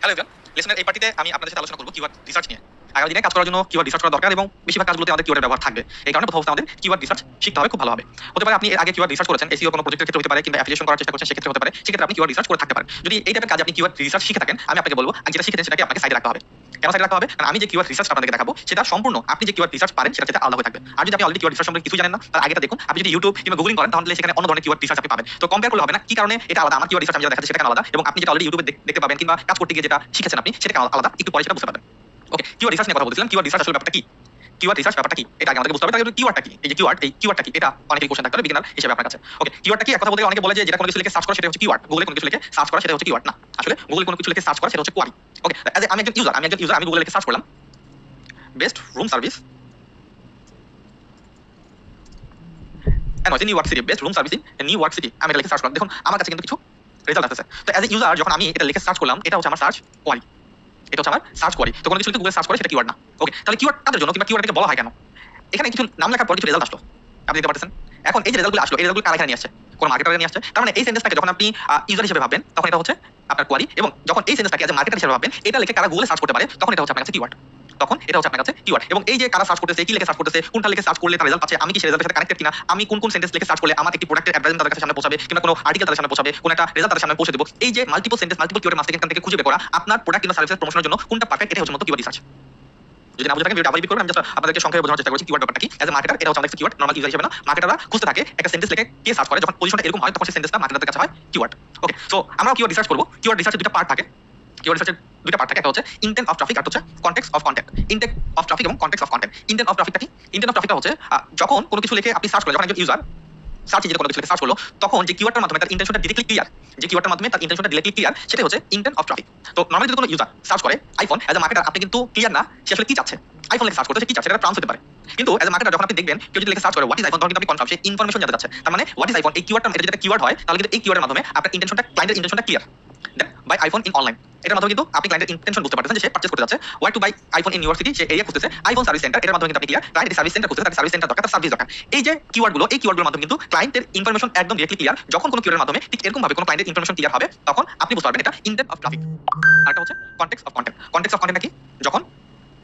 Hello everyone, লেসনের এই পার্টিতে আমি আপনাদের সাথে আলোচনা করব কিওয়ার্ড রিসার্চ নিয়ে। আগামী দিনে কাজ করার জন্য কিওয়ার্ড রিসার্চ করা দরকার এবং বেশিরভাগ কাজগুলোতে আমাদের কিওয়ার্ডের ব্যবহার থাকবে। এই কারণে প্রথম অবস্থায় আমাদের কিওয়ার্ড রিসার্চ শিখতে হবে খুব ভালোভাবে। হতে পারে আপনি এর আগে কিওয়ার্ড রিসার্চ করেছেন, এসইও কোনো প্রজেক্টের ক্ষেত্রে হতে পারে, কিংবা অ্যাফিলিয়েশন করার চেষ্টা করছেন, সেক্ষেত্রে হতে পারে। সেক্ষেত্রে আপনি কিওয়ার্ড রিসার্চ করে থাকতে পারেন। যদি এই টাইপের কাজে আপনি কিওয়ার্ড রিসার্চ শিখে থাকেন, আমি আপনাকে বলবো যেটা শিখেছেন সেটাকে আপনাকে সাইডে রাখতে হবে। কেন সাইডে রাখতে হবে? কারণ আমি যে কিওয়ার্ড রিসার্চ আপনাদেরকে দেখাবো সেটা সম্পূর্ণ আপনি যে কিওয়ার্ড রিসার্চ পারেন সেটা থেকে আলাদা হয়ে থাকবে। আর যদি আপনি অলরেডি কিওয়ার্ড রিসার্চ সম্পর্কে কিছু জানেন না, তার আগেটা দেখুন। আপনি যদি ইউটিউব কিংবা গুগলিং করেন তাহলে সেখানে অন্য ধরনের কিওয়ার্ড রিসার্চ আপনি পাবেন। তো কম্পেয়ার করলে হবে না কি কারণে এটা আলাদা, আমার কিওয়ার্ড রিসার্চ আমি যেটা দেখাচ্ছি সেটা কেন আলাদা, এবং আপনি যেটা অলরেডি ইউটিউবে দেখতে পাবেন কিংবা কাজ করতে গিয়ে যেটা শিখেছেন আপনি সেটা কেন আলাদা, একটু পরে সেটা বুঝতে পারবেন। ওকে, কিওয়ার্ড রিসার্চ নিয়ে কথা বলছিলাম। কিওয়ার্ড রিসার্চ আসলে ব্যাপারটা কি? কিওয়ার্ড রিসার্চ ব্যাপারটা কি এটা আগে আমাদের বুঝতে হবে। তাহলে কিওয়ার্ডটা কি, এই যে কিওয়ার্ড, এই কিওয়ার্ডটা কি, এটা অনেকেরই কোশ্চেন থাকতে পারে বিগিনার হিসেবে আপনার কাছে। ওকে, কিওয়ার্ডটা কি? এক কথা বলতে অনেকে বলে যে যেটা কোনো কিছু লিখে সার্চ করা সেটা হচ্ছে কিওয়ার্ড, গুগলে কোনো কিছু লিখে সার্চ করা সেটা হচ্ছে কিওয়ার্ড না। আসলে গুগলে কোনো কিছু লিখে সার্চ করা সেটা হচ্ছে কোয়ারি। ওকে, আমি একজন ইউজার, আমি গুগলে লিখে সার্চ করলাম best room service new York city, best room service in new York city, আমি এটা লিখে সার্চ করলাম। দেখুন আমার কাছে কিন্তু কিছু রেজাল্ট আসছে। তো অ্যাজ এ ইউজার যখন আমি এটা লিখে সার্চ করলাম, এটা হচ্ছে আমার সার্চ কোয়ারি, এটা হচ্ছে আমার সার্চ কোয়ারি। তো কোনো কিছু লিখে গুগলে সার্চ করে সেটা কিওয়ার্ড না। ওকে, তাহলে কিওয়ার্ড কাদের জন্য কিংবা কিওয়ার্ডটাকে বলা হয় কেন? এখানে কিছু নাম লেখার পর কিছু রেজাল্ট আসলো, আপনি দেখতে পাচ্ছেন। এখন এই যে রেজাল্টগুলো আসলো, এই রেজাল্টগুলো কারা এখানে নিয়ে আসছে? কোন মার্কেটার নিয়ে আসছে। তার মানে এই সেন্টেন্সটাকে যখন আপনি ইউজার হিসেবে ভাববেন তখন এটা হচ্ছে আপনার কোয়ারি, এবং যখন এই সেন্টেন্সটাকে অ্যাজ এ মার্কেটার হিসেবে ভাববেন, এটা লিখে কারা গুগলে সার্চ করতে পারে, তখন এটা হচ্ছে আপনার কাছে কিওয়ার্ড। তখন এটা হচ্ছে আপনার কাছে কিওয়ার্ড। এবং এই যে কারা সার্চ করতেছে, কি লিখে সার্চ করতেছে, কোনটা লিখে সার্চ করলে তার রেজাল্ট পাচ্ছে, আমি কি সেই রেজাল্টের সাথে কানেক্টেড কিনা, আমি কোন কোন সেন্টেন্স লিখে সার্চ করলে আমার একটি প্রোডাক্টের অ্যাডভার্টাইজমেন্ট তাদের কাছে সামনে পৌঁছাবে, কিংবা কোনো আর্টিকেল তাদের সামনে পৌঁছাবে, কোন একটা রেজাল্ট তাদের সামনে পৌঁছে দেব। এই যে মাল্টিপল সেন্টেন্স, মাল্টিপল কিওয়ার্ডের মাঝখান থেকে খুঁজে বের করা আপনার প্রোডাক্ট কিংবা সার্ভিসের প্রমোশনের জন্য কোনটা পারফেক্ট, এটা হচ্ছে মূলত কিওয়ার্ড রিসার্চ। যদি না বুঝে থাকেন ভিডিওটা আবার রিপিট করবেন, আমি জাস্ট আপনাদেরকে সংক্ষেপে বোঝানোর চেষ্টা করছি কিওয়ার্ড ব্যাপারটা কি। অ্যাজ এ মার্কেটার এটা হচ্ছে আমাদের কিওয়ার্ড, নরমাল ইউজার হিসেবে না। মার্কেটাররা খুঁজতে থাকে একটা সেন্টেন্স লিখে কে সার্চ করে, যখন পজিশনটা এরকম হয় তখন সেই সেন্টেন্সটা মার্কেটারদের কাছে হয় কিওয়ার্ড। ওকে, সো আমরা কিওয়ার্ড রিসার্চ করব। কিওয়ার্ড রিসার্চের দুটো পার্ট থাকে। কিওয়ার্ড রিসার্চের দুটো পার্ট থাকে, একটা হচ্ছে ইনটেন্ট অফ ট্রাফিক আর হচ্ছে context of content. Intent of traffic এবং context of content. Intent of ট্রাফিকটা কি? ইনটেন্ট অফ ট্রাফিকটা হচ্ছে যখন কোনো কিছু লিখে আপনি সার্চ করেন, যখন একজন ইউজার সার্চ ইঞ্জিনে কোনো কিছু লিখে সার্চ করলো, তখন যে কিওয়ার্ডটার মাধ্যমে তার ইন্টেনশনটা ডিরেক্টলি ক্লিয়ার, যে কিওয়ার্ডটার মাধ্যমে তার ইন্টেনশনটা ডিরেক্টলি ক্লিয়ার, সেটাই হচ্ছে ইনটেন্ট অফ ট্রাফিক। তো নরমালি যদি কোনো ইউজার সার্চ করে আইফোন, অ্যাজ এ মার্কেটার আপনি কিন্তু ক্লিয়ার না সে আসলে কি চাচ্ছে। আইফোন লিখে সার্চ করতে কি চাচ্ছে সেটা ট্রান্স হতে পারে, কিন্তু অ্যাজ এ মার্কেটার যখন আপনি দেখবেন কেউ যদি লিখে সার্চ করে হোয়াট ইজ আইফোন, তখন কিন্তু আপনি কনফার্ম সে ইনফরমেশন জানতে চাচ্ছে। তার মানে হোয়াট ইজ আইফোন এই কিওয়ার্ডটা, এটা যদি একটা কিওয়ার্ড হয় তাহলে কিন্তু এই কিওয়ার্ডের মাধ্যমে আপনার ইন্টেনশনটা, ক্লায়েন্টের ইন্টেনশনটা clear. Then buy iPhone in online, এটার মাধ্যমে কিন্তু আপনি ক্লায়েন্টের ইন্টেনশন বুঝতে পারতেছেন যে সে পারচেজ করতে যাচ্ছে। Why to buy iPhone in university, সে এরিয়া খুঁজতেছে আইফোন সার্ভিস সেন্টার, এটার মাধ্যমে কিন্তু আপনি ক্লিয়ার। ক্লায়েন্ট সার্ভিস সেন্টার খুঁজতেছে, তার সার্ভিস সেন্টার দরকার, তার সার্ভিস দরকার। এই যে কিওয়ার্ডগুলো, এই কিওয়ার্ডগুলোর মাধ্যমে কিন্তু ক্লায়েন্টের ইনফরমেশন একদম ডিরেক্টলি ক্লিয়ার। যখন কোনো কিওয়ার্ডের মাধ্যমে ঠিক এরকম ভাবে কোনো ক্লায়েন্টের ইনফরমেশন ক্লিয়ার হবে, তখন আপনি বুঝতে পারবেন এটা ইনটেন্ট অফ ট্রাফিক। আরেকটা হচ্ছে context of content. Context of content কি? যখন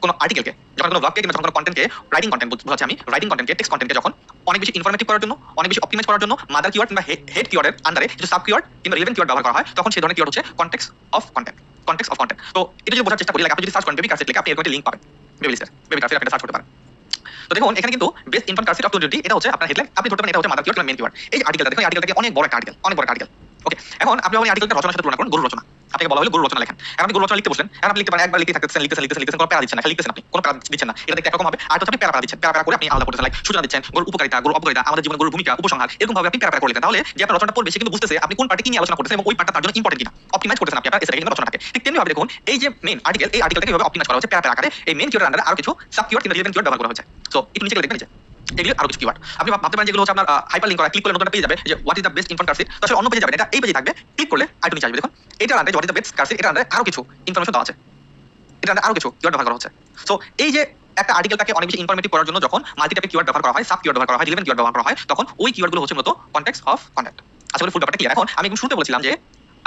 কোনো আর্টিকেলকে, যখন কোনো ব্লগকে কিংবা যখন কোনো কন্টেন্টকে, রাইটিং কন্টেন্ট বোঝাচ্ছি আমি, রাইটিং কন্টেন্টকে, টেক্সট কন্টেন্টকে যখন অনেক বেশি ইনফরমেটিভ করার জন্য, অনেক বেশি অপটিমাইজ করার জন্য মাদার কিওয়ার্ড কিংবা হেড কিওয়ার্ডের আন্ডারে কিছু সাব কিওয়ার্ড কিংবা রিলেভেন্ট কিওয়ার্ড ব্যবহার করা হয়, তখন সেই ধরনের কিওয়ার্ড হচ্ছে context of content. Context of content. তো এটা যদি বোঝার চেষ্টা করি, আপনি যদি সার্চ করেন বেবি কার সিট লিখে, আপনি এরকম একটা লিংক পাবেন, বেবি কার সিট, আপনি সার্চ করতে পারেন। তো দেখুন এখানে কিন্তু best infant car seat of 2020, এটা হচ্ছে আপনার হেডলাইন। আপনি ধরতে পারেন এটা হচ্ছে মাদার কিওয়ার্ড কিংবা মেইন কিওয়ার্ড। এই যে আর্টিকেলটা দেখুন, এই আর্টিকেলটাকে অনেক বড় একটা আর্টিকেল, অনেক বড় একটা আর্টিকেল। ওকে, এখন আপনি যখন আর্টিকেলটা রচনার সাথে তুলনা করুন, গরুর রচনা, আপনাকে বলা হলো গরুর রচনা লেখেন। এখন আপনি গরুর রচনা লিখতে বসলেন, এখন আপনি লিখতে পারেন একবার লিখতে থাকতেছেন, কোনো প্যারা দিচ্ছেন না, খালি লিখতেছেন, আপনি কোনো প্যারা দিচ্ছেন না, এটা দেখতে একরকম হবে। আর হচ্ছে আপনি প্যারা দিচ্ছেন, প্যারা করে আপনি আলাদা করতেছেন, লাইক সূচনা দিচ্ছেন, গরুর উপকারিতা, গরুর অপকারিতা, আমাদের জীবনে গরুর ভূমিকা, উপসংহার, এরকম ভাবে আপনি প্যারা করে লিখেন। তাহলে যে আপনার রচনাটা পড়বে সে কিন্তু বুঝতেছে আপনি কোন পার্টি কি নিয়ে আলোচনা করতেছেন এবং ওই পার্টটা তার জন্য ইম্পর্টেন্ট কিনা, অপটিমাইজ করতেছেন আপনি আপনার এসএটাকে কিন্তু রচনাটাকে। ঠিক তেমনি ভাবে দেখুন এই যে মেইন আর্টিকেল, এই আর্টিকেলটাকে কিভাবে অপটিমাইজ করা হচ্ছে প্যারা আকারে। এই মেইন কিওয়ার্ডের আন্ডারে আরো কিছু সাব কিওয়ার্ড কিংবা রিলেভেন্ট কিওয়ার্ড ব্যবহার করা হয়েছে। সো একটু নিচে দেখবেন যে এগুলো আরো কিছু কিওয়ার্ড আপনি ভাবতে পারেন যেগুলো হচ্ছে আপনার হাইপার লিংক করা, ক্লিক করলে নতুন পেজ যাবে যে what is the best infant car seat, তো আসলে অন্য পেজে যাবেন, এটা এই পেজে থাকবে, ক্লিক করলে আরেকটু নিচে আসবে। দেখুন এটার আন্ডারে what is the best car seat, এটার আন্ডারে আরো কিছু ইনফরমেশন দেওয়া আছে, এটার আন্ডারে আরো কিছু কিওয়ার্ড ব্যবহার করা হচ্ছে। সো এই যে একটা আর্টিকেলটাকে অনেক বেশি ইনফরমেটিভ করার জন্য যখন মাল্টি টাইপের কিওয়ার্ড ব্যবহার করা হয়, সাব কিওয়ার্ড ব্যবহার করা হয়, রিলেভেন্ট কিওয়ার্ড ব্যবহার করা হয়, তখন ওই কিওয়ার্ডগুলো হচ্ছে মূলত কনটেক্সট অফ কন্টেন্ট। আশা করি ফুল ব্যাপারটা ক্লিয়ার। এখন আমি শুরুতে বলেছিলাম যে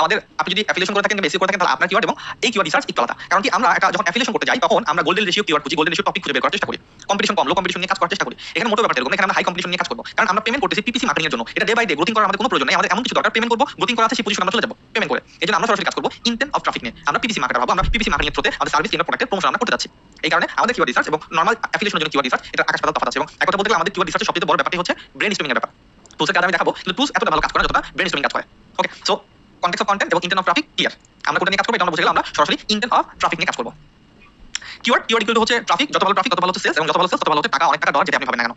আমাদের, আপনি যদি অ্যাফিলিয়েশন করে থাকেন কিংবা এসইও করে থাকেন, তাহলে আপনার কিওয়ার্ড এবং এই কিওয়ার্ড রিসার্চ একটু আলাদা। কারণ কি আমরা যখন অ্যাফিলিয়েশন করতে যাই তখন আমরা গোল্ডেন রেশিও কিওয়ার্ড খুঁজি, গোল্ডেন রেশিও টপিক খুঁজে বের করার চেষ্টা করি, কম্পিটিশন কম, লো কম্পিটিশন নিয়ে কাজ করার চেষ্টা করি। এখানে মোটো ব্যাপারটা এরকম, এখানে আমরা হাই কম্পিটিশন নিয়ে কাজ করব, কারণ আমরা পেমেন্ট করতেছি পিপিসি মার্কেটিং এর জন্য। এটা ডে বাই ডে গ্রোথিং করার আমাদের কোনো প্রয়োজন নেই, আমাদের এমন কিছু দরকার পেমেন্ট করব, গ্রোথিং করা আছে সেই পজিশনে আমরা চলে যাব পেমেন্ট করে। এজন্য আমরা সরাসরি কাজ করব ইনটেন্ট অফ ট্রাফিক নিয়ে। আমরা পিপিসি মার্কেটার হবো, আমরা পিপিসি মার্কেটিং এর থ্রুতে আমাদের সার্ভিস কিংবা প্রোডাক্টের প্রমোশন আমরা করতে যাচ্ছি। এই কারণে আমাদের কিওয়ার্ড রিসার্চ এবং নরমাল অ্যাফিলিয়েশনের জন্য কিওয়ার্ড রিসার্চ এটা আকাশ পাতাল তফাৎ আছে। এবং এক কথা বলতে গেলে আমাদের কিওয়ার্ড রিসার্চের সবচেয়ে বড় ব্যাপারটি হচ্ছে ব্রেন স্টর্মিং এর ব্যাপার। টুলসের কাজ আমি দেখাবো, কিন্তু টুলস এতটা ভালো কাজ করে না যতটা ব্রেন স্টর্মিং কাজ করে। ওকে, সো কনটেক্সট অফ কন্টেন্ট এবং ইনটেন্ট অফ ট্রাফিক ক্লিয়ার। আমরা কোনটা নিয়ে কাজ করব এটা আমরা বুঝে গেলাম, আমরা সরাসরি ইনটেন্ট অফ ট্রাফিক নিয়ে কাজ করব। কিওয়ার্ড ইকুয়াল হচ্ছে ট্রাফিক, যত ভালো ট্রাফিক তত ভালো হচ্ছে সেলস, এবং যত ভালো সেলস তত ভালো হচ্ছে টাকা, অনেক টাকা ডলার, যেটা আপনি পাবেন না কেন।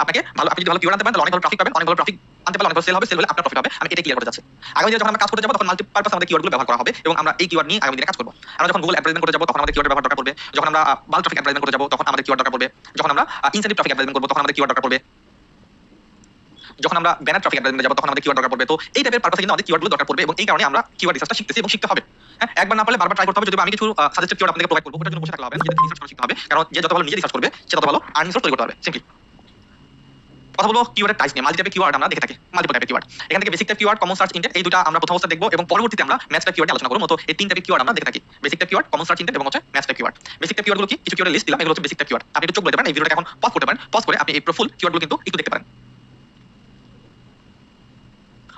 আপনাকে ভালো, আপনি যদি ভালো কিওয়ার্ড আনতে পারেন তাহলে অনেক ভালো ট্রাফিক পাবেন, অনেক ভালো ট্রাফিক আনতে পারলে অনেক ভালো সেল হবে, সেল হলে আপনার প্রফিট হবে। আমি এটা ক্লিয়ার করতে যাচ্ছি। আগামী দিনে যখন আমরা কাজ করতে যাব তখন মাল্টিপারপাস আমাদের কিওয়ার্ডগুলো ব্যবহার করা হবে এবং আমরা এই কিওয়ার্ড নিয়ে আগামী দিনে কাজ করব। আমরা যখন গুগল অ্যাডভার্টাইজমেন্ট করতে যাব তখন আমাদের কিওয়ার্ডের ব্যবহার দরকার পড়বে। যখন আমরা বাল্ক ট্রাফিক অ্যাডভার্টাইজমেন্ট করতে যাব তখন আমাদের কিওয়ার্ড দরকার পড়বে। যখন আমরা ইনসেন্টিভ ট্রাফিক অ্যাডভার্টাইজমেন্ট করব তখন আমাদের কিওয়ার্ড দরকার পড়বে। যখন আমরা ব্যানার ট্রাফিক অ্যাডভার্টাইজমেন্ট যাব তখন আমাদের কিওয়ার্ড দরকার পড়বে। তো এই টাইপের পারপাসে কিন্তু আমাদের কিওয়ার্ডগুলো দরকার পড়বে এবং এই কারণে আমরা কিওয়ার্ড রিসার্চটা শিখতেছি এবং শিখতে হবে। হ্যাঁ, একবার না পারলে বারবার ট্রাই করতে হবে। যদি আমি কিছু সাজেস্টেড কিওয়ার্ড আপনাদেরকে প্রোভাইড করব, ওটার জন্য বসে থাকলে হবে না, নিজেকে রিসার্চ করা শিখতে হবে। কারণ যে যত ভালো নিজে রিসার্চ করবে সে তত ভালো আর্নিং সোর্স তৈরি করতে পারবে সিম্পলি। কথা বলবো কিওয়ার্ডের টাইপ নিয়ে। মাল্টি টাইপের কিওয়ার্ড আমরা দেখে থাকি, মাল্টিপল টাইপের কিওয়ার্ড। এখান থেকে basic type keyword, common search intent, এই দুটো আমরা প্রথম অবস্থা দেখবো এবং পরবর্তীতে আমরা ম্যাচ টাইপ কিওয়ার্ড আলোচনা করব। তো এই তিন টাইপের কিওয়ার্ড আমরা দেখে থাকি, basic type keyword, common search intent এবং হচ্ছে match type keyword. Basic type কিওয়ার্ডগুলো কি? কিছু কিওয়ার্ডের লিস্ট দিলাম, এগুলো হচ্ছে বেসিক টাইপ কিওয়ার্ড। আপনি একটু চোখ বলতে পারেন, এই ভিডিওটা এখন পজ করতে পারেন, পজ করে আপনি এই ফুল কিওয়ার্ডগুলো কিন্তু একটু দেখতে পারেন।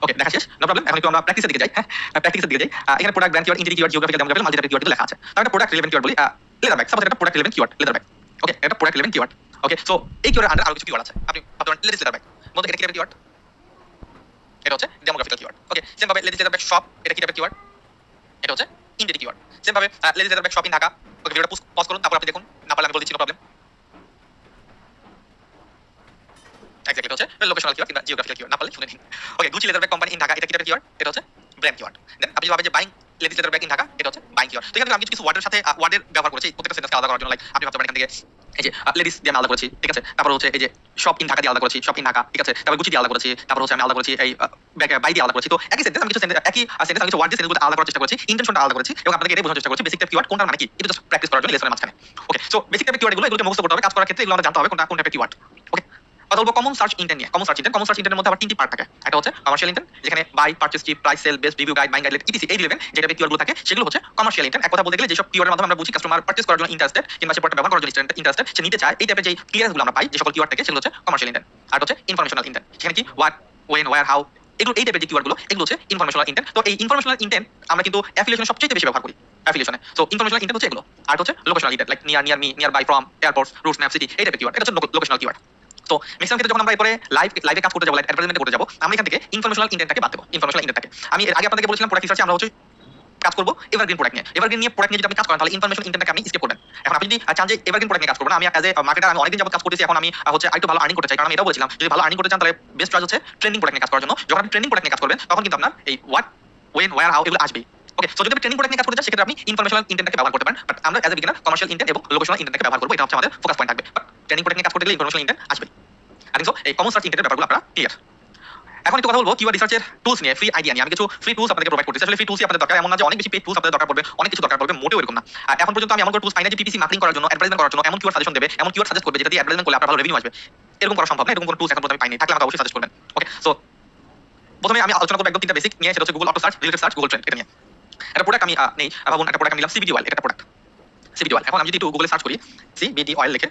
ওকে, দেখা শেষ, নো প্রবলেম। এখন একটু আমরা প্র্যাকটিসের দিকে যাই। হ্যাঁ, প্র্যাকটিসের দিকে যাই। এখানে product, brand keyword, entity keyword, geographical demographical, multi টাইপের কিওয়ার্ড কিন্তু লেখা আছে। তাহলে প্রোডাক্ট রিলেভেন্ট কিওয়ার্ড বলি, লেদার ব্যাগ। সাপোজ এটা product relevant keyword, leather bag. Okay, এটা product relevant keyword. Okay, so এই কিওয়ার্ডের আন্ডার আরো কিছু কিওয়ার্ড আছে। আপনি ভাবতে পারেন লেডিস লেদার ব্যাগ, বলতে এটা কি টাইপের কিওয়ার্ড? এটা হচ্ছে ডেমোগ্রাফিক্যাল কিওয়ার্ড। ওকে, সেম ভাবে লেডিস লেদার ব্যাগ শপ, এটা কি টাইপের কিওয়ার্ড? এটা হচ্ছে এন্টিটি কিওয়ার্ড। সেম ভাবে ladies leather bag shop in Dhaka. Okay, ভিডিওটা পজ করুন, তারপর আপনি দেখুন, না পারলে আমি বলে দিচ্ছি, নো প্রবলেম। এক্স্যাক্টলি, এটা হচ্ছে লোকেশনাল কিওয়ার্ড কিংবা জিওগ্রাফিক্যাল কিওয়ার্ড, না পারলে শুনে নিন। Okay, Gucci leather bag company in Dhaka, এটা কি টাইপের কিওয়ার্ড? এটা হচ্ছে ব্র্যান্ড কিওয়ার্ড। দেন আপনি যদি ভাবেন যে buying ladies leather bag in Dhaka, এটা হচ্ছে বাইং কিওয়ার্ড। তো এখানে আমি কিছু ওয়ার্ডের সাথে ওয়ার্ডের ব্যবহার করেছি প্রত্যেকটা সেন্টেন্সকে আলাদা করার জন্য। লাইক আপনি ভাবতে পারেন এখান থেকে এই যে লেডিস দিয়ে আমি আলাদা করেছি, ঠিক আছে। তারপর হচ্ছে এই যে শপ ইন ঢাকা দিয়ে আলাদা করেছি, শপ ইন ঢাকা, ঠিক আছে। তারপর গুচি দিয়ে আলাদা করেছি, তারপর হচ্ছে আমি আলাদা করেছি এই বাই দিয়ে আলাদা করেছি। তো একই সেন্টেন্স আমি কিছু একই সেন্টেন্স আমি কিছু ওয়ার্ড দিয়ে সেন্টেন্সগুলো আলাদা করার চেষ্টা করেছি, ইন্টেনশনটা আলাদা করেছি এবং আপনাদেরকে এটাই বোঝানোর চেষ্টা করেছি বেসিক টাইপ কিওয়ার্ড কোনটার মানে কি, এটা জাস্ট প্র্যাকটিস করার জন্য লেসনের মাঝখানে। ওকে, সো বেসিক টাইপের কিওয়ার্ড এগুলোকে মুখস্থ করতে হবে, কাজ করার ক্ষেত্রে এগুলো আমাদের জানতে হবে কোনটা কোন টাইপের কিওয়ার্ড। ওকে, কথা বলবো কমন সার্চ ইন্টেন্ট নিয়ে। কমন সার্চ ইন্টেন্টের মধ্যে আবার তিনটি পার্ট থাকে। একটা হচ্ছে কমার্শিয়াল ইন্টেন্ট, যেখানে buy, purchase, cheap, price, sale, best, review, guide, buying guide, etc এই রিলেভেন্ট যে টাইপের কিওয়ার্ডগুলো থাকে সেগুলো হচ্ছে কমার্শিয়াল ইন্টেন্ট। এক কথা বলতে গেলে যেসব কিওয়ার্ডের মাধ্যমে আমরা বুঝি কাস্টমার পারচেজ করার জন্য ইন্টারেস্টেড কিংবা সে প্রোডাক্ট ব্যবহার করার জন্য ইন্টারেস্টেড, সে নিতে চায়, এই টাইপের যে ক্লিয়ারেন্সগুলো আমরা পাই যে সকল কিওয়ার্ড থেকে, সেগুলো হচ্ছে কমার্শিয়াল ইন্টেন্ট। আর হচ্ছে ইনফরমেশনাল ইন্টেন্ট, যেখানে কি হোয়াট, ওয়েন, ওয়্যার, হাউ, এগুলো এই টাইপের যে কিওয়ার্ডগুলো এগুলো হচ্ছে ইনফরমেশনাল ইন্টেন্ট। তো এই ইনফরমেশনাল ইন্টেন্ট আমরা কিন্তু অ্যাফিলিয়েশনে সবচেয়ে বেশি ব্যবহার করি, অ্যাফিলিয়েশনে। সো ইনফরমেশনাল ইন্টেন্ট হচ্ছে এগুলো। আর হচ্ছে locational intent, like near, near me, near by, from, airports, routes, map, city, এই টাইপের কিওয়ার্ড, এটা হচ্ছে লোকেশনাল কিওয়ার্ড। তো ম্যাক্সিমাম ক্ষেত্রে যখন আমরা এরপরে লাইভে কাজ করতে যাবো, লাইভ অ্যাডভার্টাইজমেন্ট করতে যাবো, আমরা এখান থেকে ইনফরমেশনাল ইন্টেন্টটাকে বাদ দেবো। ইনফরমেশনাল ইন্টেন্টটাকে আমি এর আগে আপনাদেরকে বলেছিলাম প্রোডাক্ট রিসার্চে আমরা হচ্ছে কাজ করবো এভারগ্রিন প্রোডাক্ট নিয়ে। এভারগ্রিন প্রোডাক্ট নিয়ে যদি আপনি কাজ করেন তাহলে ইনফরমেশন ইন্টেন্টটাকে আপনি স্কিপ করবেন। এখন আপনি যদি চান যে এভারগ্রিন প্রোডাক্ট নিয়ে কাজ করবো না, আমি অ্যাজ এ মার্কেটার আমি অনেকদিন যাবত কাজ করতেছি, এখন আমি হচ্ছে আরেকটু ভালো আর্নিং করতে চাই, কারণ আমি এটাও বলেছিলাম যদি ভালো আর্নিং করতে চান তাহলে বেস্ট চয়েস হচ্ছে ট্রেন্ডিং প্রোডাক্ট নিয়ে কাজ করার জন্য। যখন আপনি ট্রেন্ডিং প্রোডাক্ট নিয়ে কাজ করবেন তখন কিন্তু আপনার এই হোয়াট, ওয়েন, ওয়্যার, হাউ এগুলো আসবেই। ওকে, সো যদি আপনি ট্রেন্ডিং প্রোডাক্ট নিয়ে কাজ করতে চান সেক্ষেত্রে আপনি ইনফরমেশনাল ইন্টেন্টটাকে ব্যবহার করতে পারেন। বাট আমরা as a beginner commercial intent এবং লোকেশনাল ইন্টেন্টটাকে ব্যবহার করবো, এটা হচ্ছে আমাদের ফোকাস পয়েন্ট থাকবে। বাট ট্রেন্ডিং প্রোডাক্ট নিয়ে কাজ করতে গেলে ইনফরমেশনাল ইন্টেন্ট আসবে। আই থিংক সো এই কমন সার্চ ইন্টেন্টের ব্যাপারগুলো আপনারা ক্লিয়ার। এখন একটু কথা বলবো কিওয়ার্ড রিসার্চের টুলস নিয়ে, ফ্রি আইডিয়া নিয়ে। আমি কিছু ফ্রি টুলস আপনাদেরকে প্রোভাইড করতেছি। আসলে ফ্রি টুলসই আপনাদের দরকার, এমন না যে অনেক বেশি পেইড টুলস আপনাদের দরকার পড়বে, অনেক কিছু দরকার পড়বে, মোটেও এরকম না। আর এখন পর্যন্ত আমি এমন কোনো টুলস পাই না যে পিপিসি মার্কেটিং করার জন্য, অ্যাডভার্টাইজমেন্ট করার জন্য এমন কিওয়ার্ড সাজেশন দেবে, এমন কিওয়ার্ড সাজেস্ট করবে যেটা দিয়ে অ্যাডভার্টাইজমেন্ট করলে আপনার ভালো রেভিনিউ আসবে। এরকম করা সম্ভব না, এরকম কোনো টুলস এখন পর্যন্ত আমি পাইনি। থাকলে আমাকে অবশ্যই সাজেস্ট করবেন। ওকে, সো প্রথমে আমি আলোচনা করব একদম তিনটা বেসিক নিয়ে, সেটা হচ্ছে Google auto search, related search, Google trend. এটা নিয়ে একটা প্রোডাক্ট আমি নেই, ভাবুন একটা প্রোডাক্ট আমি নিলাম সিবিডি অয়েল, এটা একটা প্রোডাক্ট সিবিডি অয়েল। এখন আমি যদি একটু গুগলে সার্চ করি সিবিডি অয়েল লিখে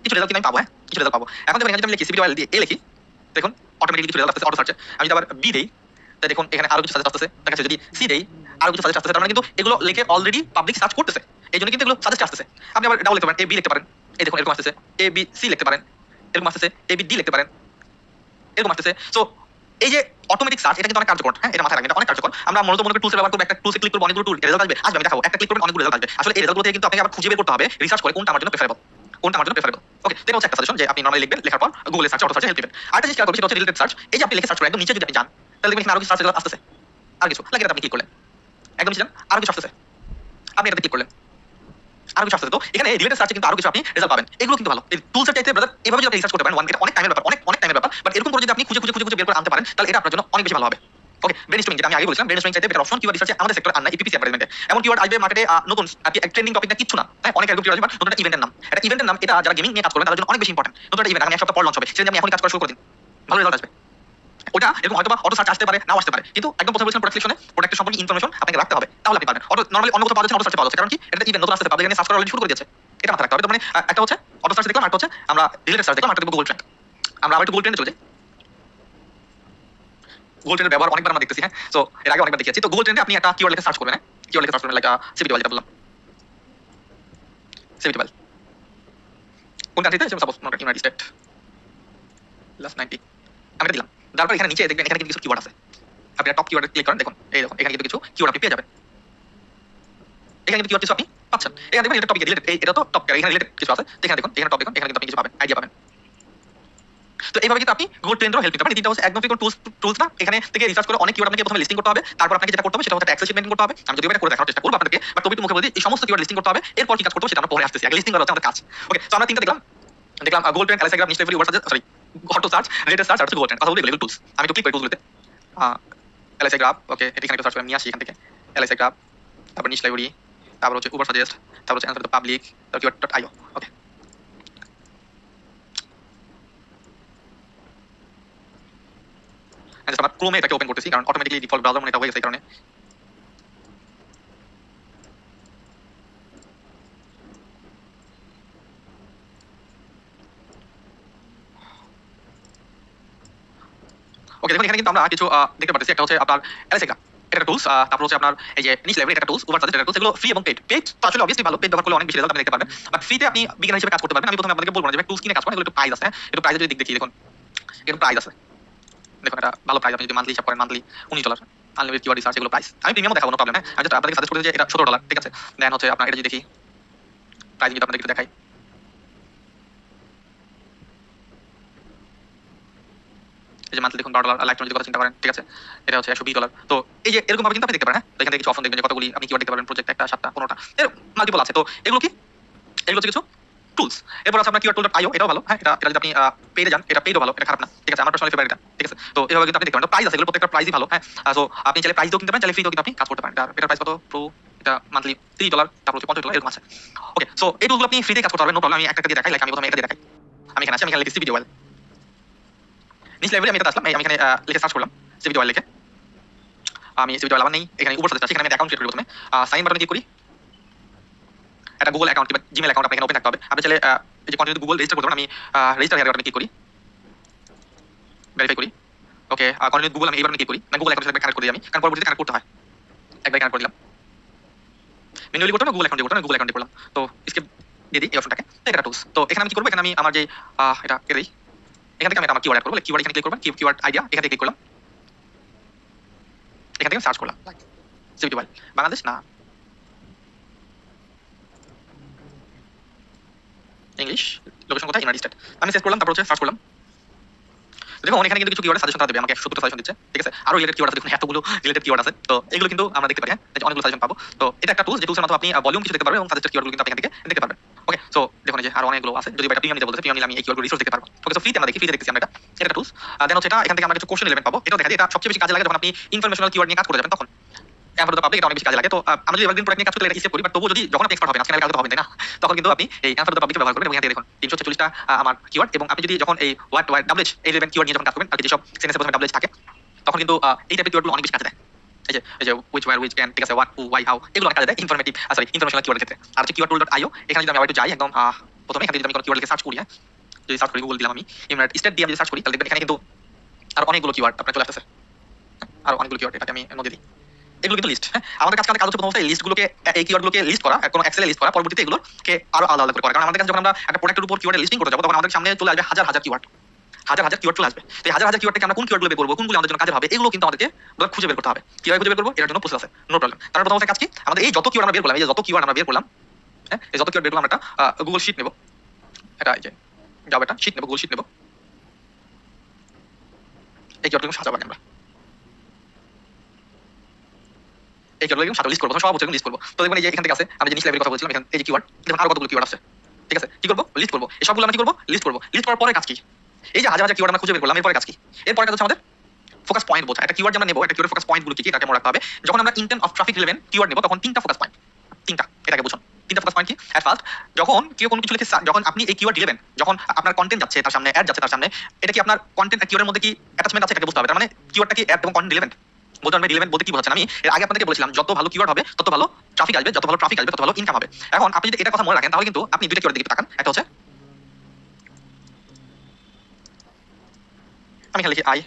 কিছু রেজাল্ট কিন্তু আমি পাবো। হ্যাঁ, কিছু রেজাল্ট পাবো। এখন দেখুন এখানে যদি আমি লিখি সিবিডি অয়েল দিয়ে এ লিখি, দেখুন অটোমেটিক্যালি কিছু রেজাল্ট আসছে অটো সার্চে। আমি যদি আবার বি দেই, তাই দেখুন এখানে আরো কিছু সাজেস্ট আসতেছে। দেখা যাচ্ছে যদি সি দেই আরো কিছু সাজেস্ট আসতেছে, তার মানে কিন্তু এগুলো লিখে অলরেডি পাবলিক সার্চ করতেছে, এই জন্য কিন্তু এগুলো সাজেস্ট আসতেছে। আপনি আবার ডাবল লিখতে পারেন, এ বি লিখতে পারেন, এই দেখুন এরকম আসতেছে, এ বি সি লিখতে পারেন, এরকম আসতেছে, এ বি ডি লিখতে পারেন, এরকম আসতেছে। সো এই যে অটোমেটিক সার্চ, এটা কিন্তু অনেক কার্যকর। হ্যাঁ, এটা মাথায় রাখবেন, এটা অনেক কার্যকর। আমরা মূলত মনে করি টুলস ব্যবহার করব, একটা টুলসে ক্লিক করব, অনেকগুলো টুল রেজাল্ট আসবে, আমি দেখাবো একটা ক্লিক করবেন অনেকগুলো রেজাল্ট আসবে। আসলে এই রেজাল্টগুলো থেকে কিন্তু আপনাকে আবার খুঁজে বের করতে হবে, রিসার্চ করে কোনটা আমার জন্য প্রেফারেবল, কোনটা আমার জন্য প্রেফারেবল। ওকে, এটা হচ্ছে একটা সাজেশন যে আপনি নরমালি লিখবেন, লেখার পর গুগলে সার্চ, অটো সার্চে হেল্প পাবেন। আরেকটা জিনিস খেয়াল করবেন সেটা হচ্ছে রিলেটেড সার্চ। এই যে আপনি লিখে সার্চ করেন একদম নিচে যদি আপনি যান, তাহলে দেখবেন এখানে আরো কিছু সার্চ রেজাল্ট আসতেছে, আর কিছু লাগে আপনি ক্লিক করলেন, একদম নিচে যান, আরো কিছু আসতেছে, আপনি এটাতে ক্লিক করলেন, আরো কিছু আসতেছে। তো এখানে রিলেটেড সার্চে কিন্তু আরো কিছু আপনি রেজাল্ট পাবেন, এগুলো কিন্তু ভালো। এই টুলসের চাইতে ব্রাদার এভাবে যদি আপনি রিসার্চ করতে পারেন, এটা অনেক টাইমের ব্যাপার, অনেক টাইমের ব্যাপার। বাট এরকম করে যদি আপনি খুঁজে খুঁজে খুঁজে খুঁজে বের করে আনতে পারেন তাহলে এটা আপনার জন্য অনেক বেশি ভালো হবে। ওকে, ব্রেনস্টর্মিং যেটা আমি আগে বলেছিলাম, ব্রেনস্টর্মিং চাইতে বেটার অপশন কিওয়ার্ড রিসার্চে আমাদের সেক্টরে আর না, ইপিপিসি অ্যাডভার্টাইজমেন্টে এমন কিওয়ার্ড আসবে মার্কেটে নতুন ট্রেন্ডিং টপিক না কিচ্ছু না। হ্যাঁ, অনেক এরকম কিওয়ার্ড আসবে, নতুন একটা ইভেন্টের নাম, এটা ইভেন্টের নাম, এটা যারা গেমিং নিয়ে কাজ করবেন তাদের জন্য অনেক বেশি ইম্পর্টেন্ট। নতুন একটা ইভেন্ট আগামী এক সপ্তাহ পর লঞ্চ হবে, সেটা আমি এখনই কাজ করা শুরু করে দিন, ভালো রেজাল্ট আসবে। ওটা এরকম হয়তো বা অটো সার্চ আসতে পারে, নাও আসতে পারে, কিন্তু একদম প্রথমে বলেছিলাম প্রোডাক্ট সিলেকশনে প্রোডাক্টের সম্পর্কে ইনফরমেশন আপনাকে রাখতে হবে, তাহলে আপনি পারবেন। অটো নরমালি অন্য কোথাও পাওয়া যাচ্ছে, অটো সার্চে পাওয়া যাচ্ছে, কারণ কি এটা ইভেন্ট নতুন আসতে পাবলিক এখানে সার্চ করা অলরেডি শুরু করে দিয়েছে, এটা মাথায় রাখতে হবে। তার মানে একটা হচ্ছে অটো সার্চ দেখলাম, একটা হচ্ছে আমরা রিলেটেড সার্চ দেখলাম, একটা দেখব গুগল ট্রেন্ড। আমরা আবার একটু গুগল ট্রেন্ডে চলে যাই। গুগল ট্রেন্ডের ব্যবহার অনেকবার আমরা দেখতেছি। হ্যাঁ, সো এর আগে অনেকবার দেখিয়েছি। তো গুগল ট্রেন্ডে আপনি একটা কিওয়ার্ড লিখে সার্চ করবেন। হ্যাঁ, কিওয়ার্ড লিখে সার্চ করবেন, লাইক সিবিডি অয়েল, যেটা বললাম সিবিডি অয়েল কোন কান্ট্রিতে, সাপোজ মনে করেন ইউনাইটেড স্টেট লাস্ট 90, আমি এটা দিলাম। তারপর এখানে নিচে দেখবেন এখানে কিন্তু কিছু কিওয়ার্ড আছে, আপনি টপ কিওয়ার্ডে ক্লিক করেন, দেখুন এই দেখুন এখানে কিন্তু কিছু কিওয়ার্ড আপনি পেয়ে যাবেন। এখানে কিন্তু কিওয়ার্ড কিছু আপনি পাচ্ছেন, এখানে দেখবেন এটা টপিক রিলেটেড, এটা তো টপ, এখানে রিলেটেড কিছু আছে, এখানে দেখুন এখানে টপ দেখুন, এখানে কিন্তু আপনি কিছু পাবেন, আইডিয়া পাবেন। তো এইভাবে কিন্তু আপনি গুগল ট্রেন্ডেরও হেল্প নিতে পারেন। এই তিনটা হচ্ছে একদম ফ্রি টুলস না, এখানে থেকে রিসার্চ করে অনেক কিওয়ার্ড আপনাকে প্রথমে লিস্টিং করতে হবে, তারপর আপনাকে যেটা করতে হবে সেটা হচ্ছে একটা এক্সেল শিট মেইনটেইন করতে হবে। আমি যদি এটা করে দেখার চেষ্টা করব আপনাদেরকে, বাট তবে একটু মুখে বলে দিই, এই সমস্ত কিওয়ার্ড লিস্টিং করতে হবে, এরপর কি কাজ করতে হবে সেটা আমরা পরে আসতেছি, আগে লিস্টিং করা হচ্ছে আমাদের কাজ। ওকে, তো আমরা তিনটা দেখলাম Google trend, LSI graph, niche library, word search, sorry auto search, related search আর গুগল ট্রেন্ড। কথা বলি এগুলো টুলস। আমি একটু ক্লিক করি টুলসগুলোতে, এলএসআই গ্রাফ, ওকে এটা এখানে একটু সার্চ করে নিয়ে আসি এখান থেকে, এলএসআই গ্রাফ, তারপর নিশ লাইব্রেরি, তারপর হচ্ছে উবার সাজেস্ট, তারপর হচ্ছে অ্যান্সার দ্য পাবলিক, তারপর কিওয়ার্ড.io। ওকে, আমার ক্রোমে এটাকে ওপেন করতেছি, কারণ অটোমেটিক্যালি ডিফল্ট ব্রাউজার মনে এটা হয়ে গেছে এই কারণে। ওকে, দেখুন এখানে কিন্তু আমরা কিছু দেখতে পাচ্ছি। একটা হচ্ছে আপনার এলএসএ, এটা টুলস, তারপর হচ্ছে আপনার এই যে নিচ লেভেল এটা টুলস, ওভার সাজেস্ট এটা টুলস, এগুলো ফ্রি এবং পেড। পেড তো আসলে অবভিয়াসলি ভালো, পেড ব্যবহার করলে অনেক বেশি রেজাল্ট আপনি দেখতে পারবেন, বাট ফ্রিতে আপনি বিগিনার হিসেবে কাজ করতে পারবেন। আমি প্রথমে আপনাদেরকে বলবো না যে টুলস কিনে কাজ করেন, এগুলো একটু প্রাইস আছে, একটু প্রাইসের যদি দিক দেখি, দেখুন এর প্রাইস আছে, দেখুন এটা ভালো প্রাইস। আপনি যদি মান্থলি হিসাব করেন, মান্থলি $19 আনলিমিটেড কিওয়ার্ড রিসার্চ, এগুলো প্রাইস। আমি প্রিমিয়ামও দেখাবো, নো প্রবলেম। হ্যাঁ, আমি যেটা আপনাদেরকে সাজেস্ট করি যে এটা $17, ঠিক আছে। দেন হচ্ছে আপনার এটা যদি দেখি প্রাইস, যদি আপনাদেরকে দেখাই, এই যে মান্থলি দেখুন $12 লাইফ টাইম যদি কথা চিন্তা করেন, ঠিক আছে, এটা হচ্ছে $120। তো এই যে এরকম ভাবে কিন্তু আপনি দেখতে পারেন। হ্যাঁ, তো এখান থেকে কিছু অপশন দেখবেন যে কতগুলি আপনি কিওয়ার্ড দেখতে পারবেন, প্রজেক্ট 1টা 7টা 15টা এর মাল্টিপল আছে। তো এগুলো কি, এগুলো হচ্ছে কিছু টুলস। এরপর আছে আপনার কিওয়ার্ড টুল আইও, এটাও ভালো। হ্যাঁ, এটা এটা যদি আপনি পেজে যান, এটা পেজও ভালো, এটা খারাপ না, ঠিক আছে। আমার পার্সোনালি ফেভারিট এটা, ঠিক আছে। তো এভাবে কিন্তু আপনি দেখতে পারেন। তো প্রাইস আছে, এগুলো প্রত্যেকটা প্রাইসই ভালো। হ্যাঁ, সো আপনি চাইলে প্রাইস দিয়েও কিনতে পারেন, চাইলে ফ্রি দিয়েও কিন্তু আপনি কাজ করতে পারেন। এটার প্রাইস কত প্রো, এটা মান্থলি $30, তারপর হচ্ছে $50 এরকম আছে। ওকে, সো এই টুলগুলো আপনি ফ্রিতে কাজ করতে পারবেন, নো প্রবলেম। আমি একটা দিয়ে দেখাই, লাইক আমি প্রথমে এটা দিয়ে দেখাই। আমি এখানে আছি, আমি এখানে লিখেছি ভিডিও ওয়েল, নিচ লেভেলে আমি এটা আসলাম, আমি এখানে লিখে সার্চ করলাম সিভিডি ওয়েল লিখে। আমি সিভিডি ওয়েল আমার নেই, এখানে উপর সাথে আছে, এখানে আমি অ্যাকাউন্ট ক্রিয়েট করি। প্রথমে সাইন বাটনে ক্লিক করি, একটা গুগল অ্যাকাউন্ট কিংবা জিমেল অ্যাকাউন্ট আপনাকে এখানে ওপেন থাকতে হবে। আপনি চাইলে এই যে কন্টিনিউ গুগল রেজিস্টার করতে পারেন। আমি রেজিস্টার হেয়ার বাটনে ক্লিক করি, ভেরিফাই করি। ওকে, কন্টিনিউ গুগল আমি এই বাটনে ক্লিক করি, না গুগল অ্যাকাউন্টের সাথে কানেক্ট করে দিই আমি, কারণ পরবর্তীতে কানেক্ট করতে হয়। একবার কানেক্ট করে দিলাম, ম্যানুয়ালি করতে না, গুগল অ্যাকাউন্টে করতে না, গুগল অ্যাকাউন্টে করলাম। তো স্কিপ দিয়ে দিই এই অপশনটাকে। এটা টুলস। তো এখানে আমি কি করব, এখানে আমি আমার যে এটা কে দেই, এখান থেকে আমি আমার কিওয়ার্ড অ্যাড করব। কিওয়ার্ড এখানে ক্লিক করবেন, কিওয়ার্ড আইডিয়া এখানে ক্লিক করলাম, এখান থেকে সার্চ করলাম সিভিডি ওয়েল বাংলাদেশ না ইংলিশ, লোকেশন কোথায়, ইউনাইটেড স্টেট। আমি সেট করলাম, তারপর হচ্ছে সার্চ করলাম। দেখুন এখানে কিন্তু কিছু কিওয়ার্ড সাজেশন দেবে, আমাকে 70টা সাজেশন দিচ্ছে, ঠিক আছে। আরো রিলেটেড কিওয়ার্ড আছে, দেখুন এতগুলো রিলেটেড কিওয়ার্ড আছে। তো এগুলো কিন্তু আমরা দেখতে পারি। হ্যাঁ, যে অনেকগুলো সাজেশন পাবো। তো এটা একটা টুলস, যে টুলসের মাধ্যমে আপনি ভলিউম কিছু দেখতে পারবেন এবং সাজেস্টেড কিওয়ার্ডগুলো কিন্তু আপনি এখান থেকে দেখতে পারবেন। ওকে, সো দেখুন এই যে আরো অনেকগুলো আছে, যদি এটা প্রিমিয়াম নিতে বলতে, প্রিমিয়াম নিলে আমি এই কিওয়ার্ডগুলো রিসোর্স দেখতে পারবো। ওকে, সো ফ্রিতে আমরা দেখি, ফ্রিতে দেখতেছি আমরা এটা, এটা টুলস। দেন হচ্ছে এটা এখান থেকে আমরা কিছু কোশ্চেন এলিমেন্ট পাবো। এটা দেখা যায় এটা সবচেয়ে বেশি কাজে লাগে যখন আপনি ইনফরমেশনাল কিওয়ার্ড নিয়ে কাজ করে যাবেন, তখন এমন তো পাবলিক এটা অনেক বেশি কাজে লাগে। তো আমরা যদি একদিন প্রোডাক্ট নিয়ে কাজ করতে এটা সেভ করি, বাট তবুও যদি যখন আপনি এক্সপার্ট হবেন, আজকে কালকে তো হবেন, তাই না? তখন কিন্তু আপনি এই অ্যান্সার দ্য পাবলিক ব্যবহার করবেন এবং এখান থেকে দেখুন 346টা আমার কিওয়ার্ড। এবং আপনি যদি যখন এই ওয়ার্ড ডাবলএইচ এই রিলেভেন্ট কিওয়ার্ড নিয়ে যখন কাজ করবেন, তাহলে যেসব সেন্টেন্সে প্রথমে ডাবলএইচ থাকে, তখন কিন্তু এই টাইপের কিওয়ার্ডগুলো অনেক বেশি কাজে দেয়। এই যে উইচ ওয়্যার উইচ ক্যান, ঠিক আছে, হোয়াট হু ওয়াই হাউ, এগুলো অনেক কাজে দেয় ইনফরমেটিভ, সরি ইনফরমেশনাল কিওয়ার্ডের ক্ষেত্রে। আর হচ্ছে কিওয়ার্ড টুল ডট আইও, এখানে যদি আমি আবার একটু যাই একদম প্রথমে, এখানে যদি আমি কোনো কিওয়ার্ড লিখে সার্চ করি, হ্যাঁ, যদি সার্চ করি গুগল দিলাম আমি ইউনাইটেড স্টেট দিয়ে আমি যদি সার্চ করি, তাহলে দেখবেন এখানে কিন্তু আর অনেকগুলো কিওয়ার্ড আপনার চলে আসতেছে। আর অনেকগুলো কিওয়ার্ড, এটাকে আমি নদী দিই। এগুলো কিন্তু লিস্ট। হ্যাঁ, আমাদের কাছে কাজ হচ্ছে প্রথম অবস্থায় এই লিস্টগুলোকে, এই কিওয়ার্ডগুলোকে লিস্ট করা, কোনো এক্সেলে লিস্ট করা, পরবর্তীতে এগুলোকে আরো আলাদা আলাদা করে করা। কারণ আমাদের কাছে যখন আমরা একটা প্রোডাক্টের উপর কিওয়ার্ডের লিস্টিং করতে যাবো, তখন আমাদের সামনে চলে আসবে হাজার হাজার কিওয়ার্ড, হাজার হাজার কিওয়ার্ড চলে আসবে। তো এই হাজার হাজার কিওয়ার্ড থেকে আমরা কোন কিওয়ার্ডগুলো বের করবো, কোনগুলো আমাদের জন্য কাজে হবে, এগুলো কিন্তু আমাদেরকে খুঁজে বের করতে হবে। কিভাবে খুঁজে বের করবো, এর জন্য প্রসেস আছে, নো প্রবলেম। তার প্রথম অবস্থায় কাজ কি, আমাদের এই যত কিওয়ার্ড আমরা বের করলাম, এই যে যত কিওয়ার্ড আমরা বের করলাম, হ্যাঁ, এই যত কিওয়ার্ড বের করলাম, একটা গুগল শিট নেব, এটা এই যে যাবো, একটা শিট নেব, গুগল শিট নেব, এই কিওয়ার্ডগুলো সাজাবো আমরা, এই কিওয়ার্ডগুলো সাজাবো, লিস্ট করবো, সব হচ্ছে লিস্ট করবো। তো দেখবেন এই যে এখান থেকে আছে, আমি যে নিচ লেভেলের কথা বলছিলাম, এখানে এই যে কিওয়ার্ড, দেখুন আরো কতগুলো কিওয়ার্ড আছে, ঠিক আছে। কি করবো, লিস্ট করবো, এই সবগুলো আমরা কি করবো, লিস্ট করবো। লিস্ট করার পরে কাজ কি, এই যে হাজার হাজার কিওয়ার্ড আমরা খুঁজে বের করলাম, এরপরে কাজ কি, এরপরে কাজ হচ্ছে আমাদের ফোকাস পয়েন্ট বোঝা। একটা কিওয়ার্ড আমরা নেব, একটা কিওয়ার্ড ফোকাস পয়েন্ট গুলো কি এটাকে মনে রাখতে হবে। যখন আমরা intent of traffic relevant keyword নেব, তখন তিনটা ফোকাস পয়েন্ট, তিনটা, এটাকে বুঝুন। তিনটা ফোকাস পয়েন্ট কি, এট ফার্স্ট যখন কেউ কোনো কিছু লিখে, যখন আপনি এই কিওয়ার্ড দিবেন, যখন আপনার কন্টেন্ট যাচ্ছে তার সামনে, অ্যাড যাচ্ছে তার সামনে, এটা কি আপনার কন্টেন্ট আর কিওয়ার্ডের মধ্যে কি অ্যাটাচমেন্ট আছে, এটাকে বুঝতে হবে। তার মানে কিওয়ার্ডটা কি অ্যাড এবং কন্টেন্ট রিলেভেন্ট বলতে পারবেন। রিলেভেন্ট বলতে কি বোঝাচ্ছেন, আমি এর আগে আপনাদেরকে বলেছিলাম যত ভালো কিওয়ার্ড হবে তত ভালো ট্রাফিক আসবে, যত ভালো ট্রাফিক আসবে তত ভালো ইনকাম হবে। এখন আপনি যদি এটা কথা মনে রাখেন, তাহলে কিন্তু আপনি দুইটা কিওয়ার্ডের দিকে তাকান। একটা হচ্ছে, আমি এখানে লিখি আই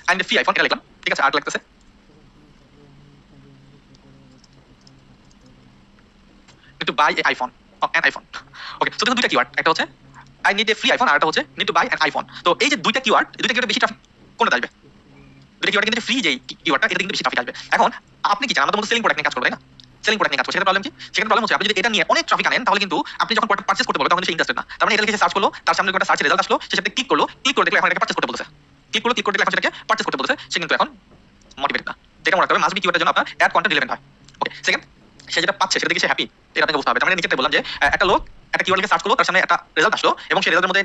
অ্যান্ড ফ্রি আইফোন, এটা লিখলাম, ঠিক আছে। আর্ট লাগতেছে, to buy a iPhone, an iPhone. Okay, so দেখুন দুইটা কিওয়ার্ড, একটা হচ্ছে I need a free iPhone, আর একটা হচ্ছে need to buy an iPhone. তো এই যে দুইটা কিওয়ার্ড, দুইটা কিওয়ার্ড বেশি ট্রাফিক কোনটা আসবে, দুইটা কিওয়ার্ড কিন্তু ফ্রি, যেই কিওয়ার্ডটা এটা কিন্তু বেশি ট্রাফিক আসবে। এখন আপনি কি চান, আমাদের মধ্যে সেলিং প্রোডাক্ট নিয়ে কাজ করবে, তাই না? সেলিং প্রোডাক্ট নিয়ে কাজ করছে, সেটা প্রবলেম কি, সেখানে প্রবলেম হচ্ছে আপনি যদি এটা নিয়ে অনেক ট্রাফিক আনেন, তাহলে কিন্তু আপনি যখন প্রোডাক্ট পারচেজ করতে বলবেন, তখন সে ইন্টারেস্টেড না। তার মানে এটা লিখে সার্চ করলো, তার সামনে একটা সার্চ রেজাল্ট আসলো, সে সেটা ক্লিক করলো, ক্লিক করে দেখলো এখন এটাকে পারচেজ করতে বলছে, ক্লিক করলো, ক্লিক করে দেখলো এখন সেটাকে পারচেজ করতে বলছে, সে কিন্তু এখন মোটিভেটেড না। এটা মনে রাখতে হবে, মাস্ট বি কিওয়ার্ডের জন্য আপনার অ্যাড কন্টেন্ট রিলেভেন্ট হয়। ওকে, সেকেন্ড, সে যেটা পাচ্ছে সেটা দেখে সে হ্যাপি, এটা আপনাকে বুঝতে হবে। তার মানে নিচেতে বললাম যে একটা লোক একটা কিওয়ার্ড লিখে সার্চ করলো, তার সামনে একটা রেজাল্ট আসলো এবং সেই রেজাল্টের মধ্যে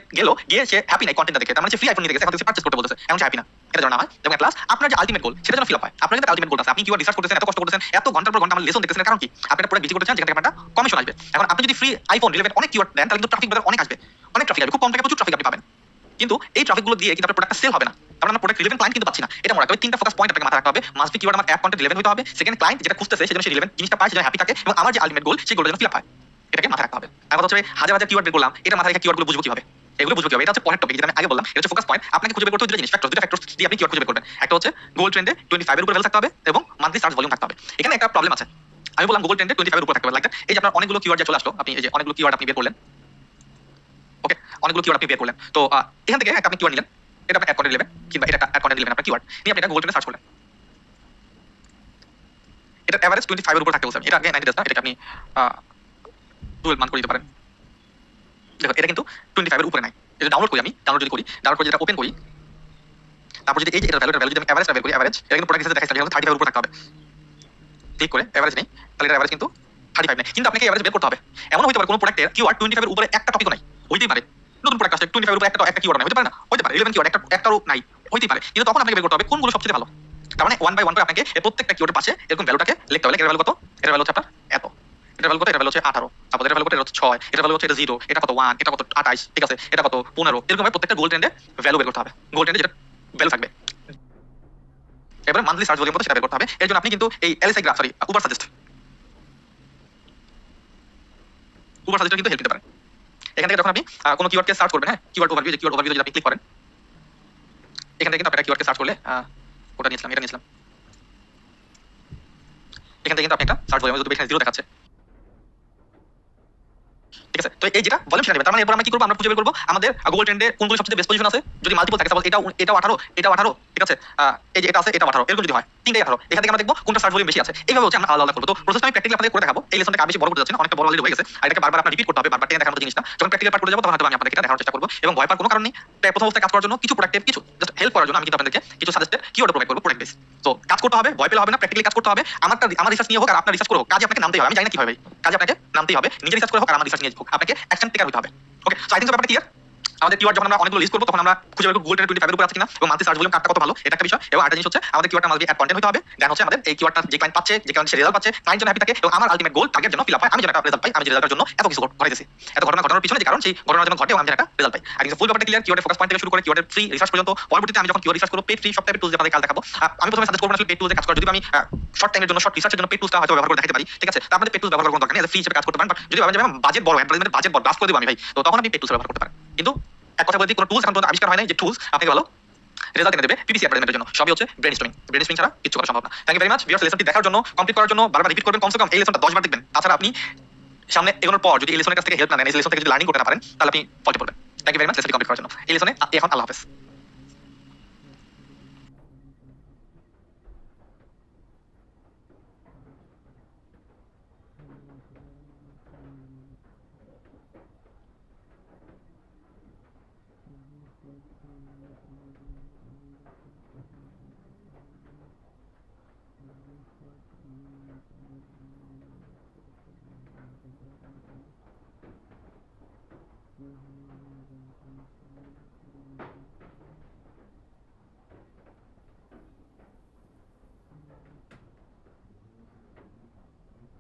গিয়ে সে হ্যাপি নাই কন্টেন্টটা দেখে, তার মানে সে ফ্রি আইফোন নিতে গেছে, এখন সে পারচেজ করতে বলতেছে, এখন সে হ্যাপি না, এটা যেন না হয়। এবং প্লাস আপনার যে আলটিমেট গোল সেটা যেন ফিল আপ হয়। আপনার কিন্তু আলটিমেট গোল আছে, আপনি কিওয়ার্ড রিসার্চ করতেছেন, এত কষ্ট করতেছেন, এত ঘন্টার পর ঘন্টা আমার লেসন দেখতেছেন, কারণ কি, আপনি একটা প্রোডাক্ট বিক্রি করতে চান যেখান থেকে আপনার কমিশন আসবে। এখন আপনি যদি ফ্রি আইফোন রিলেভেন্ট অনেক কিওয়ার্ড দেন, তাহলে কিন্তু ট্রাফিক অনেক আসবে, অনেক ট্রাফিক আসবে, খুব কম টাকায় প্রচুর ট্রাফিক আপনি পাবেন। কিন্তু এই ট্রাফিকগুলো দিয়ে কিন্তু আপনার প্রোডাক্টটা সেল হবে না, তার মানে প্রোডাক্ট রিলেভেন্ট ক্লায়েন্ট কিন্তু পাচ্ছি না। এটা মনে রাখতে হবে, তিনটা ফোকাস পয়েন্ট আপনাকে মাথায় রাখতে হবে। মাস্ট বি কিওয়ার্ড আমার অ্যাপ কন্টেন্ট রিলেভেন্ট হতে হবে, সেকেন্ড ক্লায়েন্ট যেটা খুঁজতেছে সেজন্য সেই রিলেভেন্ট জিনিসটা পায়, সেজন্য হ্যাপি থাকে, এবং আমার যে আলটিমেট গোল সেই গোলটা যেন ফিল আপ হয়, এটাকে মাথায় রাখতে হবে। আর কথা হচ্ছে হাজার হাজার কিওয়ার্ড বের করলাম, এটা মাথায় রেখে কিওয়ার্ডগুলো বুঝবো কিভাবে, এগুলো বুঝবো কিভাবে, এটা হচ্ছে পরের টপিক যেটা আমি আগে বললাম, এটা হচ্ছে ফোকাস পয়েন্ট। আপনাকে খুঁজে বের করতে হবে দুটো জিনিস, দুটো ফ্যাক্টর দিয়ে আপনি কিওয়ার্ড খুঁজে বের করবেন। একটা হচ্ছে গুগল ট্রেন্ডে 25 এর উপরে ভ্যালু থাকতে হবে এবং মান্থলি সার্চ ভলিউম থাকতে হবে। এখানে একটা প্রবলেম আছে, আমি বললাম গুগল ট্রেন্ডে 25 এর উপরে থাকতে হবে, লাইক এই যে আপনার অনেকগুলো কিওয়ার্ড চলে আসলো, আপনি এই যে অনেকগুলো কিওয়ার্ড আপনি বের করলেন, ওকে, অনেকগুলো কিওয়ার্ড আপনি বের করলেন, তো এখান থেকে একটা আপনি কিওয়ার্ড নিলেন, এটা আপনি অ্যাড কন্টেন্ট নেবেন, কিংবা এটা অ্যাড কন্টেন্ট নেবেন আপনার কিওয়ার্ড নিয়ে আপনি এটা গুগল ট্রেন্ডে সার্চ করলেন। এটা এভারেজ 25 এর উপর থাকতে বলছেন, এটা আগে 90 ডেজ না, এটাকে আপনি 12 মান্থ করে দিতে পারেন। দেখো এটা কিন্তু 25 এর উপরে নাই, এটা ডাউনলোড করি, আমি ডাউনলোড যদি করি, ডাউনলোড করে যেটা ওপেন করি, তারপর যদি এই যে এটার ভ্যালু যদি আমি এভারেজটা বের করি, এভারেজ এটা কিন্তু প্রোডাক্ট হিসেবে দেখাইছে, এটা 35 এর উপর থাকতে হবে। ক্লিক করে এভারেজ নেই, তাহলে এটা এভারেজ কিন্তু 35 নেই, কিন্তু আপনাকে এভারেজ বের করতে হবে। এমন হতে পারে কোন প্রোডাক্টের কিওয়ার্ড 25 এর উপরে একটা টপিকও নাই, হইতেই পারে। নতুন প্রোডাক্ট আসছে 25 এর উপরে একটা কিওয়ার্ড নাই, হতে পারে না, হতে পারে 11 কিওয়ার্ড একটাও নাই, হইতেই পারে। কিন্তু তখন আপনাকে বের করতে হবে কোনগুলো সবচেয়ে ভালো। তার মানে 1 বাই 1 করে আপনাকে এই প্রত্যেকটা কিওয়ার্ডের পাশে এরকম ভ্যালুটাকে লিখতে হবে। এর ভ্যালু কত, এর ভ্যালু হচ্ছে আপনার এত, এটার ভ্যালু কত, এটার ভ্যালু হচ্ছে 18, তারপর এটার ভ্যালু কত, এটা হচ্ছে 6, এটার ভ্যালু হচ্ছে এটা 0, এটা কত 1, এটা কত 28, ঠিক আছে, এটা কত 15, এরকম ভাবে প্রত্যেকটা গোল ট্রেন্ডে ভ্যালু বের করতে হবে, গোল ট্রেন্ডে যেটা ভ্যালু থাকবে। এবারে মান্থলি সার্চ ভলিউম কত সেটা বের করতে হবে। এর জন্য আপনি কিন্তু এই LSI graph, sorry Uber suggest কিন্তু হেল্প দিতে পারেন। এখান থেকে যখন আপনি কোনো কিওয়ার্ডকে সার্চ করবেন, হ্যাঁ, কিওয়ার্ড ওভারভিউ, যে কিওয়ার্ড ওভারভিউ যদি আপনি ক্লিক করেন, এখান থেকে কিন্তু আপনারা কিওয়ার্ডকে সার্চ করলে ওটা নিয়েছিলাম, এটা নিয়েছিলাম, এখান থেকে কিন্তু আপনি একটা সার্চ ভলিউম যদি এখানে 0 দেখাচ্ছে, ঠিক আছে। তো এই যেটা ভলিউম সেটা নেবে, তার মানে এরপর আমরা কি করব, আমরা খুঁজে বের করব আমাদের গুগল ট্রেন্ডে কোনগুলো সবচেয়ে বেস্ট পজিশন আছে। যদি মাল্টিপল থাকে, সাপোজ এটাও 18, ঠিক আছে, এই যে এটা আছে, এটা 18, এরকম যদি হয়, তিনটাই 18, এখান থেকে আমরা দেখব কোনটা সার্চ ভলিউম বেশি আছে। এইভাবে হচ্ছে আমরা আলাদা করব। তো প্রসেসটা আমি প্র্যাকটিক্যালি আপনাদের করে দেখাবো, এই লেসনটাকে আর বেশি বড় করতে যাচ্ছি না, অনেকটা বড় অলরেডি হয়ে গেছে, আর এটাকে বারবার আপনার রিপিট করতে হবে, বারবার টেনে দেখানোর জিনিস না। যখন প্র্যাকটিক্যাল পার্ট করে যাব তখন হয়তো আমি আপনাদেরকে এটা দেখানোর চেষ্টা করব, এবং ভয় পাওয়ার কোনো কারণ নেই। প্রথম অবস্থায় কাজ করার জন্য কিছু প্রোডাক্টের কিছু জাস্ট হেল্প করার জন্য আমি কিন্তু আপনাদেরকে কিছু সাজেস্টেড কিওয়ার্ড প্রোভাইড করব, প্রোডাক্ট বেস। তো কাজ করতে হবে, ভয় পেলে হবে না, প্র্যাকটিক্যালি কাজ করতে হবে। আমার রিসার্চ নিয়ে হোক আর আপনার রিসার্চ করে হোক, কাজে আপনাকে নামতেই হবে। আমি জানি না কি হবে, কাজে আপনাকে নামতেই হবে, নিজে রিসার্চ করে হোক আর আমার রিসার্চ নিয়ে হোক, আপনাকে অ্যাকশন টেকার হতে হবে। ওকে, সো আই থিংক ব্যাপারটা ক্লিয়ার। আমাদের কিওয়ার্ড যখন আমরা অনেকগুলো লিস্ট করবো তখন আমরা খুঁজে বের করব গুগল ট্রেন্ডে 25 এর উপরে আছে কিনা, এবং মান্থলি সার্চ ভলিউম কার্ডটা কত ভালো, এটা একটা বিষয়। এবং আরেকটা জিনিস হচ্ছে আমাদের কিওয়ার্ডটা মাল্টি অ্যাড কন্টেন্ট হতে হবে, দেন হচ্ছে আমাদের এই কিওয়ার্ডটা যে ক্লায়েন্ট পাচ্ছে, যে ক্লায়েন্ট সে রেজাল্ট পাচ্ছে, ক্লায়েন্ট যেন হ্যাপি থাকে, এবং আমার আলটিমেট গোল টার্গেট যেন ফিল আপ হয়, আমি যেন একটা রেজাল্ট পাই, আমি যে রেজাল্টের জন্য এত কিছু ঘটাইতেছি, এত ঘটনা ঘটানোর পিছনে যে কারণ সেই ঘটনা যেন ঘটে এবং আমি যেন একটা রেজাল্ট পাই। আর কিন্তু ফুল ব্যাপারটা ক্লিয়ার, কিওয়ার্ডের ফোকাস পয়েন্ট থেকে শুরু করে কিওয়ার্ডের ফ্রি রিসার্চ পর্যন্ত। পরবর্তীতে আমি যখন কিওয়ার্ড রিসার্চ করব, পেড ফ্রি সব টাইপের টুলস দিয়ে আপনাদের কাজ দেখাবো। আমি প্রথমে সাজেস্ট করব না আসলে পেড টুলসে কাজ করা, যদি আমি শর্ট টাইমের জন্য, শর্ট রিসার্চের জন্য পেড টুলসটা হয়তো ব্যবহার করে দেখাতে পারি, ঠিক আছে। তো আপনাদের পেড টুলস ব্যবহার করার কোনো দরকার নেই, ফ্রি হিসেবে কাজ করতে পারেন। বাট যদি ভাবেন যে বাজেট বড়, অ্যাডভার্টাইজমেন্ট বাজেট বড়, ব্লাস্ট করে দেব আমি ভাই, তো তখন আপনি পেড টুলস ব্যবহার করতে পারেন। কিন্তু এক কথা বলতে কোনো টুলস এখন পর্যন্ত আবিষ্কার হয় নাই যে টুলস আপনাকে ভালো রেজাল্ট এনে দেবে পিপিসি অ্যাডভার্টাইজমেন্টের জন্য। সবই হচ্ছে ব্রেনস্টর্মিং ছাড়া কিছু করা সম্ভব না। Thank you very much viewers, লেসনটি দেখার জন্য, কমপ্লিট করার জন্য, বারবার রিপিট করবেন, কমসে কম এই লেসনটা 10 বার দেখবেন। তাছাড়া আপনি সামনে এগোনোর পর যদি এই লেসনের কাছ থেকে হেল্প না নেন, এই লেসন থেকে যদি লার্নিং করতে না পারেন, তাহলে আপনি ফল্টে পড়বেন। থ্যাংক ইউ ভেরি মাচ লেসনটি কমপ্লিট করার জন্য। এই লেসনে এখন আল্লাহ হাফেজ।